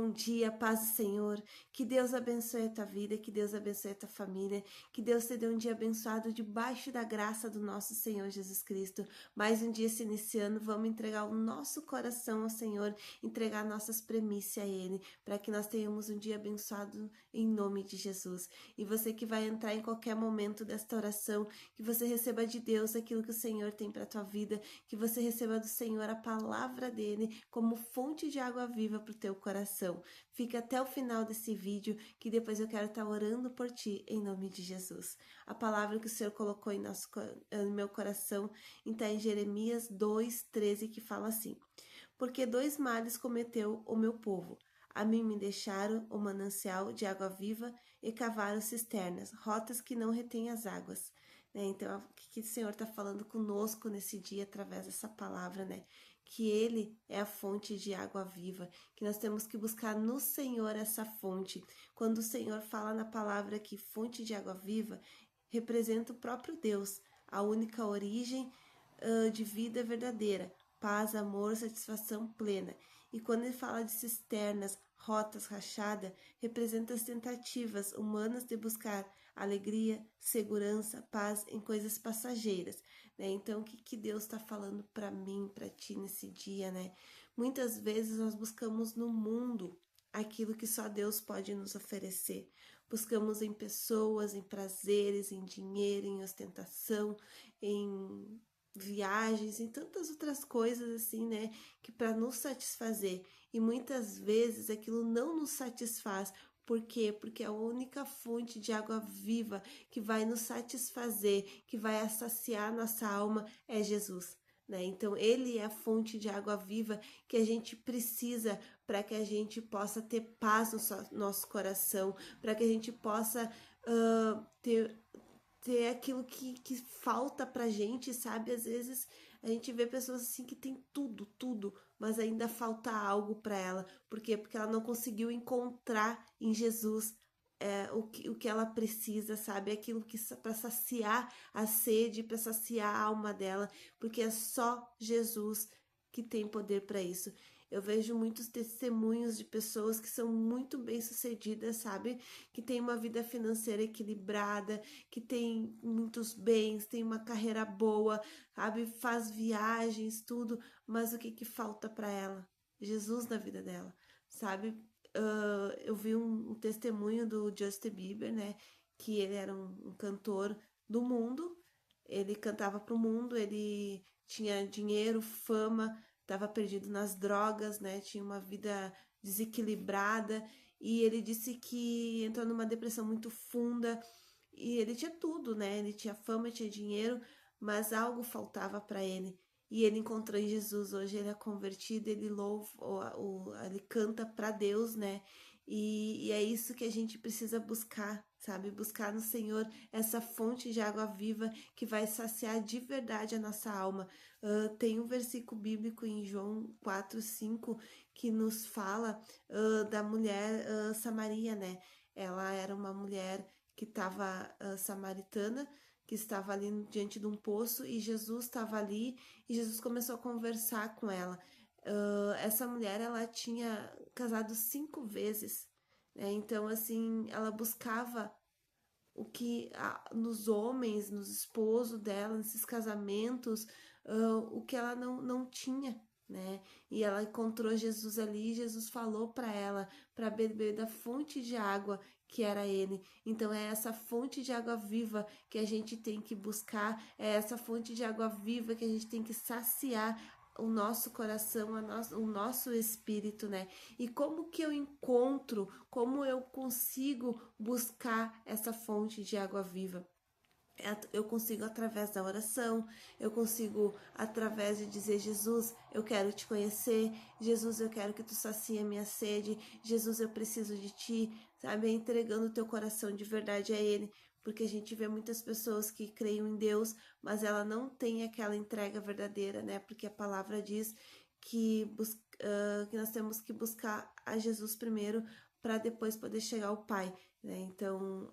bom dia, paz do Senhor, que Deus abençoe a tua vida, que Deus abençoe a tua família, que Deus te dê um dia abençoado debaixo da graça do nosso Senhor Jesus Cristo. Mais um dia se iniciando, vamos entregar o nosso coração ao Senhor, entregar nossas premissas a Ele, para que nós tenhamos um dia abençoado em nome de Jesus. E você que vai entrar em qualquer momento desta oração, que você receba de Deus aquilo que o Senhor tem para a tua vida, que você receba do Senhor a palavra dele como fonte de água viva para o teu coração. Fica até o final desse vídeo, que depois eu quero estar orando por ti, em nome de Jesus. A palavra que o Senhor colocou no meu coração está em Jeremias 2:13, que fala assim: porque dois males cometeu o meu povo. A mim me deixaram o manancial de água viva e cavaram cisternas, rotas que não retêm as águas. Então, o que o Senhor está falando conosco nesse dia através dessa palavra, né? Que Ele é a fonte de água viva, que nós temos que buscar no Senhor essa fonte. Quando o Senhor fala na palavra que fonte de água viva, representa o próprio Deus, a única origem de vida verdadeira, paz, amor, satisfação plena. E quando ele fala de cisternas, rotas rachadas, representa as tentativas humanas de buscar alegria, segurança, paz em coisas passageiras, né? Então, o que Deus está falando para mim, para ti nesse dia, né? Muitas vezes nós buscamos no mundo aquilo que só Deus pode nos oferecer. Buscamos em pessoas, em prazeres, em dinheiro, em ostentação, em viagens, em tantas outras coisas assim, né, que para nos satisfazer, e muitas vezes aquilo não nos satisfaz. Por quê? Porque a única fonte de água viva que vai nos satisfazer, que vai saciar nossa alma é Jesus, né? Então ele é a fonte de água viva que a gente precisa para que a gente possa ter paz no nosso coração, para que a gente possa ter aquilo que falta pra gente, sabe? Às vezes a gente vê pessoas assim que tem tudo, mas ainda falta algo para ela. Por quê? Porque ela não conseguiu encontrar em Jesus o que ela precisa, sabe? Aquilo que para saciar a sede, para saciar a alma dela, porque é só Jesus que tem poder para isso. Eu vejo muitos testemunhos de pessoas que são muito bem-sucedidas, sabe? Que tem uma vida financeira equilibrada, que tem muitos bens, tem uma carreira boa, sabe? Faz viagens, tudo, mas o que falta para ela? Jesus na vida dela, sabe? Eu vi um testemunho do Justin Bieber, né? Que ele era um cantor do mundo, ele cantava para o mundo, ele tinha dinheiro, fama, estava perdido nas drogas, né? Tinha uma vida desequilibrada e ele disse que entrou numa depressão muito funda e ele tinha tudo, né? Ele tinha fama, tinha dinheiro, mas algo faltava para ele. E ele encontrou em Jesus. Hoje ele é convertido, ele louva, ele canta para Deus, né? E é isso que a gente precisa buscar, sabe? Buscar no Senhor essa fonte de água viva que vai saciar de verdade a nossa alma. Tem um versículo bíblico em João 4:5 que nos fala da mulher Samaria, né? Ela era uma mulher que estava samaritana, que estava ali diante de um poço e Jesus estava ali e Jesus começou a conversar com ela. Essa mulher, ela tinha casado 5 vezes, né? Então, assim, ela buscava o que nos homens, nos esposos dela, nesses casamentos, o que ela não tinha, né? E ela encontrou Jesus ali e Jesus falou para ela para beber da fonte de água que era ele. Então é essa fonte de água viva que a gente tem que buscar, é essa fonte de água viva que a gente tem que saciar o nosso coração, o nosso espírito, né? E como que eu encontro, como eu consigo buscar essa fonte de água viva? Eu consigo através da oração, eu consigo através de dizer: Jesus, eu quero te conhecer, Jesus, eu quero que tu sacie a minha sede, Jesus, eu preciso de ti, sabe? Entregando o teu coração de verdade a Ele, porque a gente vê muitas pessoas que creem em Deus, mas ela não tem aquela entrega verdadeira, né? Porque a palavra diz que nós temos que buscar a Jesus primeiro para depois poder chegar ao Pai, né? Então,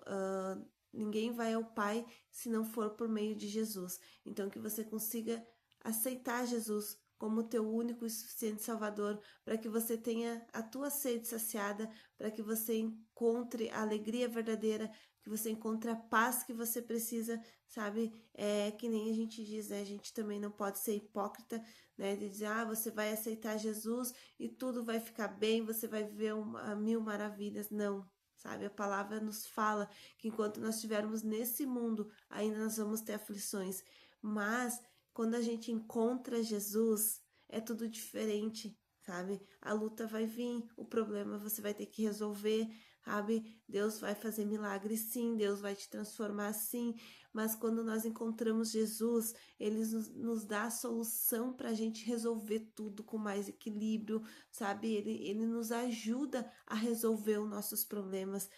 ninguém vai ao Pai se não for por meio de Jesus. Então, que você consiga aceitar Jesus como teu único e suficiente Salvador, para que você tenha a tua sede saciada, para que você encontre a alegria verdadeira, que você encontre a paz que você precisa, sabe? É que nem a gente diz, né? A gente também não pode ser hipócrita, né? De dizer, você vai aceitar Jesus e tudo vai ficar bem, você vai viver mil maravilhas. Não, sabe? A palavra nos fala que enquanto nós estivermos nesse mundo, ainda nós vamos ter aflições. Mas quando a gente encontra Jesus, é tudo diferente, sabe? A luta vai vir, o problema você vai ter que resolver, sabe? Deus vai fazer milagres sim, Deus vai te transformar sim, mas quando nós encontramos Jesus, Ele nos dá a solução para a gente resolver tudo com mais equilíbrio, sabe? Ele nos ajuda a resolver os nossos problemas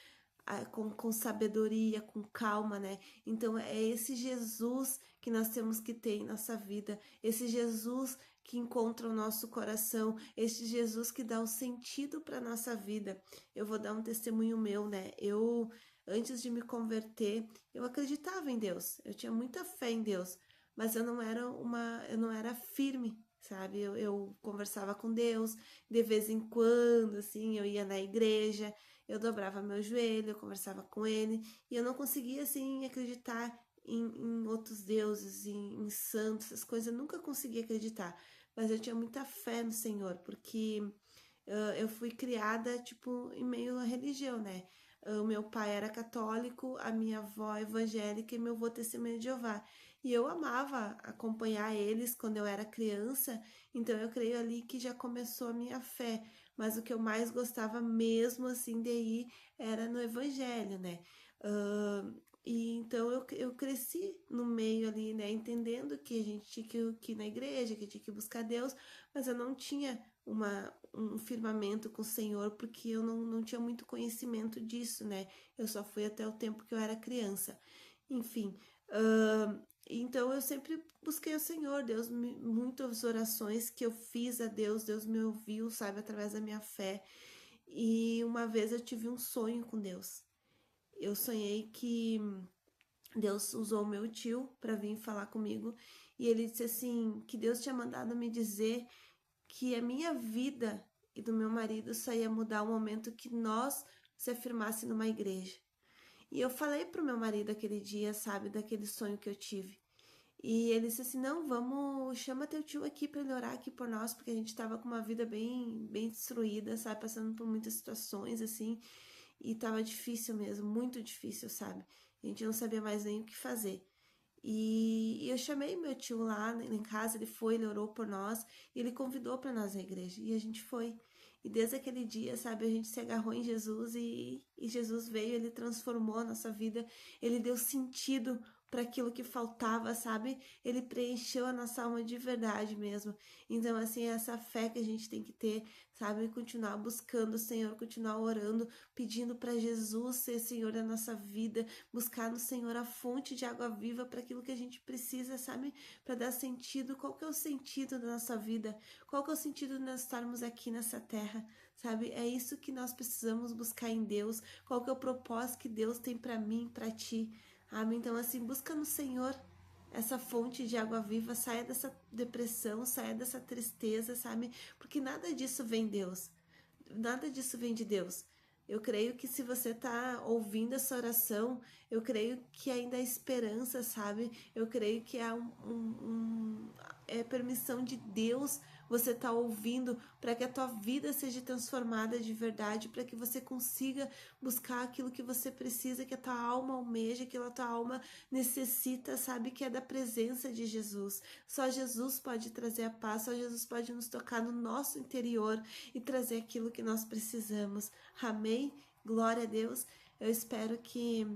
com sabedoria, com calma, né? Então é esse Jesus que nós temos que ter em nossa vida, esse Jesus que encontra o nosso coração, esse Jesus que dá o sentido para nossa vida. Eu vou dar um testemunho meu, né? Eu antes de me converter, eu acreditava em Deus, eu tinha muita fé em Deus, mas eu não era firme, sabe? Eu conversava com Deus de vez em quando, assim, eu ia na igreja, eu dobrava meu joelho, eu conversava com ele, e eu não conseguia, assim, acreditar em outros deuses, em santos, essas coisas, eu nunca conseguia acreditar, mas eu tinha muita fé no Senhor, porque eu fui criada, tipo, em meio à religião, né? O meu pai era católico, a minha avó evangélica e meu avô testemunha de Jeová. E eu amava acompanhar eles quando eu era criança, então eu creio ali que já começou a minha fé. Mas o que eu mais gostava mesmo, assim, de ir era no evangelho, né? E então eu cresci no meio ali, né? Entendendo que a gente tinha que ir na igreja, que tinha que buscar Deus, mas eu não tinha um firmamento com o Senhor, porque eu não tinha muito conhecimento disso, né? Eu só fui até o tempo que eu era criança. Enfim, então eu sempre busquei o Senhor, muitas orações que eu fiz a Deus, Deus me ouviu, sabe, através da minha fé. E uma vez eu tive um sonho com Deus. Eu sonhei que Deus usou o meu tio para vir falar comigo e ele disse assim, que Deus tinha mandado me dizer que a minha vida e do meu marido só ia mudar o momento que nós se afirmasse numa igreja. E eu falei pro meu marido aquele dia, sabe, daquele sonho que eu tive. E ele disse assim, não, vamos, chama teu tio aqui para ele orar aqui por nós, porque a gente tava com uma vida bem destruída, sabe, passando por muitas situações, assim, e tava difícil mesmo, muito difícil, sabe, a gente não sabia mais nem o que fazer. E eu chamei meu tio lá em casa, ele foi, ele orou por nós, e ele convidou para nós na igreja, e a gente foi. E desde aquele dia, sabe, a gente se agarrou em Jesus e Jesus veio, ele transformou a nossa vida, ele deu sentido para aquilo que faltava, sabe? Ele preencheu a nossa alma de verdade mesmo. Então, assim, é essa fé que a gente tem que ter, sabe? Continuar buscando o Senhor, continuar orando, pedindo para Jesus ser Senhor da nossa vida, buscar no Senhor a fonte de água viva para aquilo que a gente precisa, sabe? Para dar sentido. Qual que é o sentido da nossa vida? Qual que é o sentido de nós estarmos aqui nessa terra? Sabe? É isso que nós precisamos buscar em Deus. Qual que é o propósito que Deus tem para mim, para ti? Amém? Então, assim, busca no Senhor essa fonte de água viva, saia dessa depressão, saia dessa tristeza, sabe? Porque nada disso vem de Deus. Nada disso vem de Deus. Eu creio que se você está ouvindo essa oração, eu creio que ainda há esperança, sabe? Eu creio que há é permissão de Deus você tá ouvindo para que a tua vida seja transformada de verdade, para que você consiga buscar aquilo que você precisa, que a tua alma almeja, que a tua alma necessita, sabe? Que é da presença de Jesus. Só Jesus pode trazer a paz, só Jesus pode nos tocar no nosso interior e trazer aquilo que nós precisamos. Amém? Glória a Deus. Eu espero que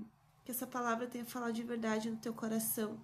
essa palavra tenha falado de verdade no teu coração.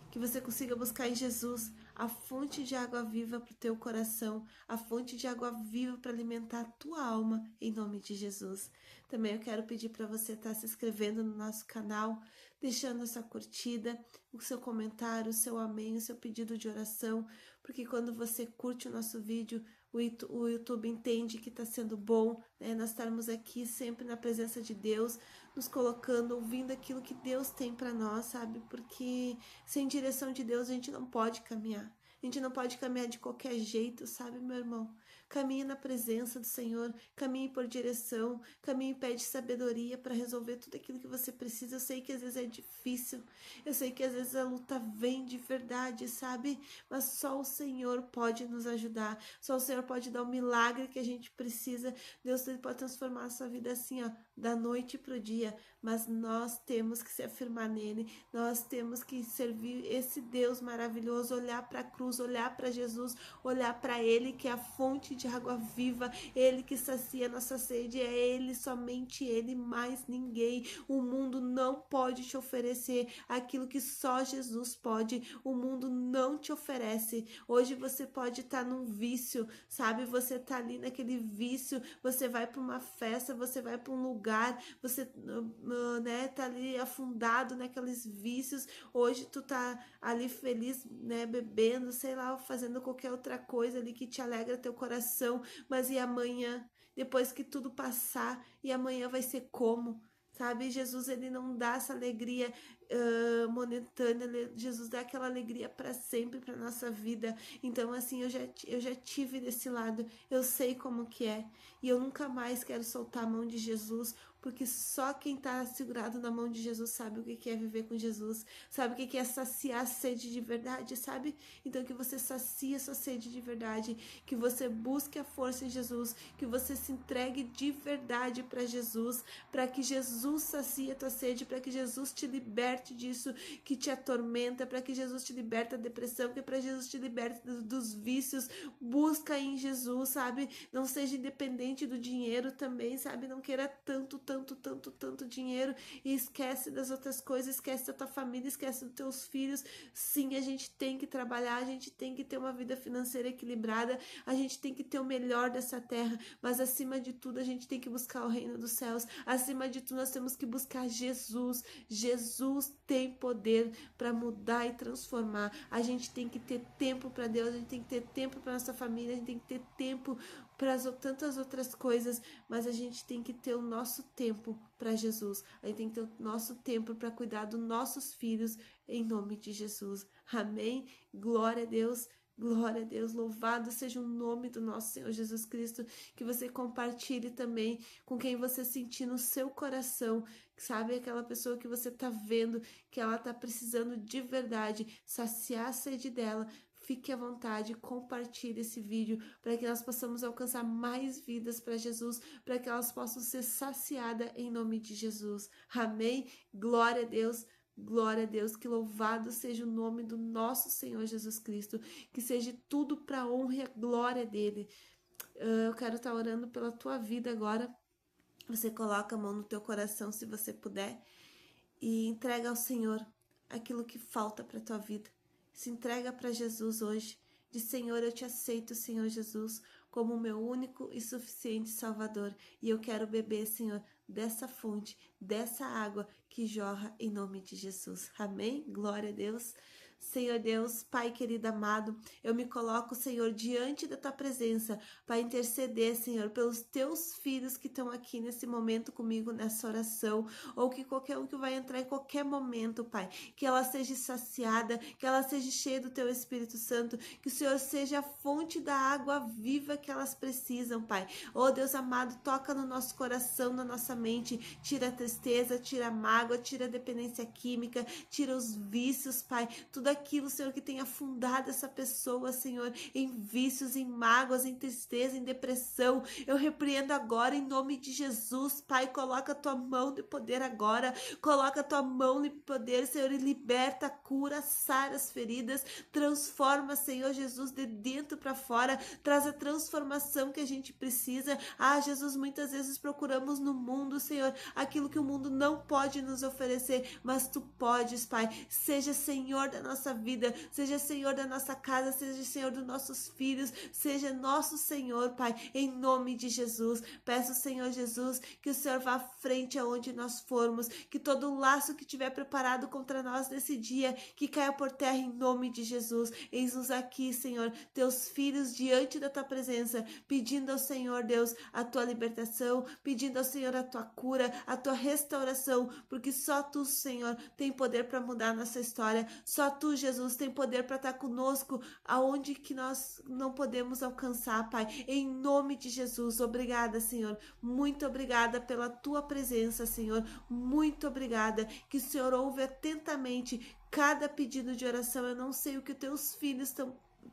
Que você consiga buscar em Jesus a fonte de água viva para o teu coração, a fonte de água viva para alimentar a tua alma, em nome de Jesus. Também eu quero pedir para você estar se inscrevendo no nosso canal, deixando a sua curtida, o seu comentário, o seu amém, o seu pedido de oração, porque quando você curte o nosso vídeo, o YouTube entende que está sendo bom, né? Nós estarmos aqui sempre na presença de Deus, nos colocando, ouvindo aquilo que Deus tem para nós, sabe? Porque sem direção de Deus a gente não pode caminhar. A gente não pode caminhar de qualquer jeito, sabe, meu irmão? Caminhe na presença do Senhor, caminhe por direção, caminhe e pede sabedoria para resolver tudo aquilo que você precisa. Eu sei que às vezes é difícil, eu sei que às vezes a luta vem de verdade, sabe? Mas só o Senhor pode nos ajudar, só o Senhor pode dar o milagre que a gente precisa. Deus pode transformar a sua vida assim, ó, da noite pro dia, mas nós temos que se afirmar nele, nós temos que servir esse Deus maravilhoso, olhar para a cruz, olhar para Jesus, olhar para ele que é a fonte de água viva, ele que sacia nossa sede, é ele, somente ele, mais ninguém. O mundo não pode te oferecer aquilo que só Jesus pode, o mundo não te oferece. Hoje você pode estar num vício, sabe? Você tá ali naquele vício, você vai para uma festa, você vai para um lugar, você né, tá ali afundado naqueles vícios. Hoje tu tá ali feliz, né, bebendo, sei lá, fazendo qualquer outra coisa ali que te alegra teu coração, mas e amanhã? Depois que tudo passar, e amanhã vai ser como? Sabe, Jesus, ele não dá essa alegria momentânea, Jesus dá aquela alegria para sempre para nossa vida. Então assim, eu já tive desse lado, eu sei como que é, e eu nunca mais quero soltar a mão de Jesus, porque só quem está segurado na mão de Jesus sabe o que é viver com Jesus, sabe o que é saciar a sede de verdade, sabe? Então que você sacie a sua sede de verdade, que você busque a força em Jesus, que você se entregue de verdade para Jesus, para que Jesus sacie a tua sede, para que Jesus te liberte disso que te atormenta, para que Jesus te liberte da depressão, que para Jesus te liberte dos vícios. Busca em Jesus, sabe? Não seja independente do dinheiro também, sabe? Não queira tanto dinheiro e esquece das outras coisas, esquece da tua família, esquece dos teus filhos. Sim, a gente tem que trabalhar, a gente tem que ter uma vida financeira equilibrada, a gente tem que ter o melhor dessa terra, mas acima de tudo a gente tem que buscar o reino dos céus, acima de tudo nós temos que buscar Jesus. Jesus tem poder para mudar e transformar. A gente tem que ter tempo para Deus, a gente tem que ter tempo para nossa família, a gente tem que ter tempo para tantas outras coisas, mas a gente tem que ter o nosso tempo para Jesus, a gente tem que ter o nosso tempo para cuidar dos nossos filhos, em nome de Jesus. Amém? Glória a Deus. Glória a Deus, louvado seja o nome do nosso Senhor Jesus Cristo, que você compartilhe também com quem você sentir no seu coração, sabe, aquela pessoa que você tá vendo, que ela tá precisando de verdade, saciar a sede dela. Fique à vontade, compartilhe esse vídeo para que nós possamos alcançar mais vidas para Jesus, para que elas possam ser saciadas em nome de Jesus. Amém? Glória a Deus. Glória a Deus, que louvado seja o nome do nosso Senhor Jesus Cristo, que seja tudo para a honra e a glória dele. Eu quero estar orando pela tua vida agora. Você coloca a mão no teu coração, se você puder, e entrega ao Senhor aquilo que falta para a tua vida. Se entrega para Jesus hoje. Diz: Senhor, eu te aceito, Senhor Jesus, como o meu único e suficiente Salvador. E eu quero beber, Senhor, dessa fonte, dessa água que jorra em nome de Jesus. Amém? Glória a Deus. Senhor Deus, Pai querido amado, eu me coloco, Senhor, diante da tua presença para interceder, Senhor, pelos teus filhos que estão aqui nesse momento comigo nessa oração, ou que qualquer um que vai entrar em qualquer momento, Pai, que ela seja saciada, que ela seja cheia do teu Espírito Santo, que o Senhor seja a fonte da água viva que elas precisam, Pai. Oh Deus amado, toca no nosso coração, na nossa mente, tira a tristeza, tira a mágoa, tira a dependência química, tira os vícios, Pai, tudo aquilo, Senhor, que tem afundado essa pessoa, Senhor, em vícios, em mágoas, em tristeza, em depressão. Eu repreendo agora em nome de Jesus, Pai. Coloca a tua mão de poder agora, coloca a tua mão de poder, Senhor, e liberta, cura, sara as feridas, transforma, Senhor Jesus, de dentro para fora, traz a transformação que a gente precisa. Ah, Jesus, muitas vezes procuramos no mundo, Senhor, aquilo que o mundo não pode nos oferecer, mas tu podes, Pai. Seja Senhor da nossa vida, seja Senhor da nossa casa, seja Senhor dos nossos filhos, seja nosso Senhor, Pai, em nome de Jesus. Peço, Senhor Jesus, que o Senhor vá à frente aonde nós formos, que todo laço que tiver preparado contra nós nesse dia, que caia por terra em nome de Jesus. Eis-nos aqui, Senhor, teus filhos diante da tua presença, pedindo ao Senhor, Deus, a tua libertação, pedindo ao Senhor a tua cura, a tua restauração, porque só tu, Senhor, tem poder para mudar a nossa história, só tu, Tu, Jesus, tem poder para estar conosco aonde que nós não podemos alcançar, Pai. Em nome de Jesus, obrigada, Senhor. Muito obrigada pela Tua presença, Senhor. Muito obrigada. Que o Senhor ouve atentamente cada pedido de oração. Eu não sei o que Teus filhos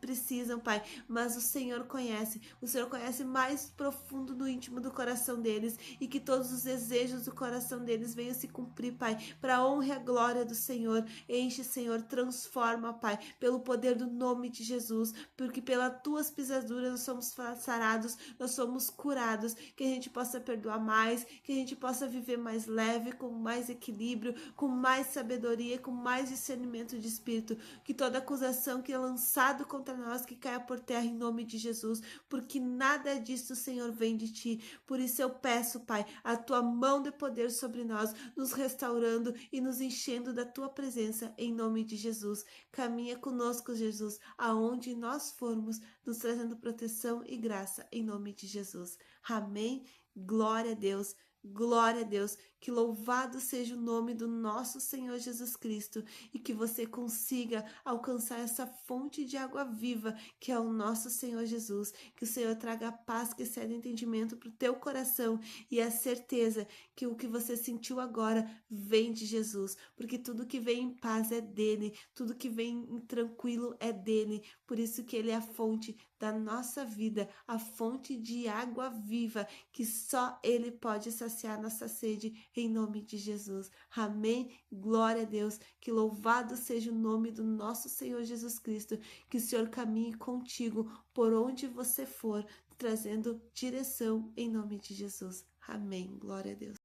precisam, Pai, mas o Senhor conhece mais profundo no íntimo do coração deles, e que todos os desejos do coração deles venham se cumprir, Pai, para a honra e a glória do Senhor. Enche, Senhor, transforma, Pai, pelo poder do nome de Jesus, porque pelas Tuas pisaduras nós somos sarados, nós somos curados, que a gente possa perdoar mais, que a gente possa viver mais leve, com mais equilíbrio, com mais sabedoria, com mais discernimento de espírito, que toda acusação que é lançado contra nós, que caia por terra em nome de Jesus, porque nada disso, Senhor, vem de Ti. Por isso eu peço, Pai, a Tua mão de poder sobre nós, nos restaurando e nos enchendo da Tua presença, em nome de Jesus. Caminha conosco, Jesus, aonde nós formos, nos trazendo proteção e graça, em nome de Jesus. Amém? Glória a Deus. Glória a Deus, que louvado seja o nome do nosso Senhor Jesus Cristo, e que você consiga alcançar essa fonte de água viva que é o nosso Senhor Jesus. Que o Senhor traga a paz que excede entendimento para o teu coração, e a certeza que o que você sentiu agora vem de Jesus, porque tudo que vem em paz é dele, tudo que vem tranquilo é dele. Por isso que ele é a fonte da nossa vida, a fonte de água viva, que só ele pode saciar nossa sede, em nome de Jesus. Amém? Glória a Deus. Que louvado seja o nome do nosso Senhor Jesus Cristo. Que o Senhor caminhe contigo por onde você for, trazendo direção, em nome de Jesus. Amém. Glória a Deus.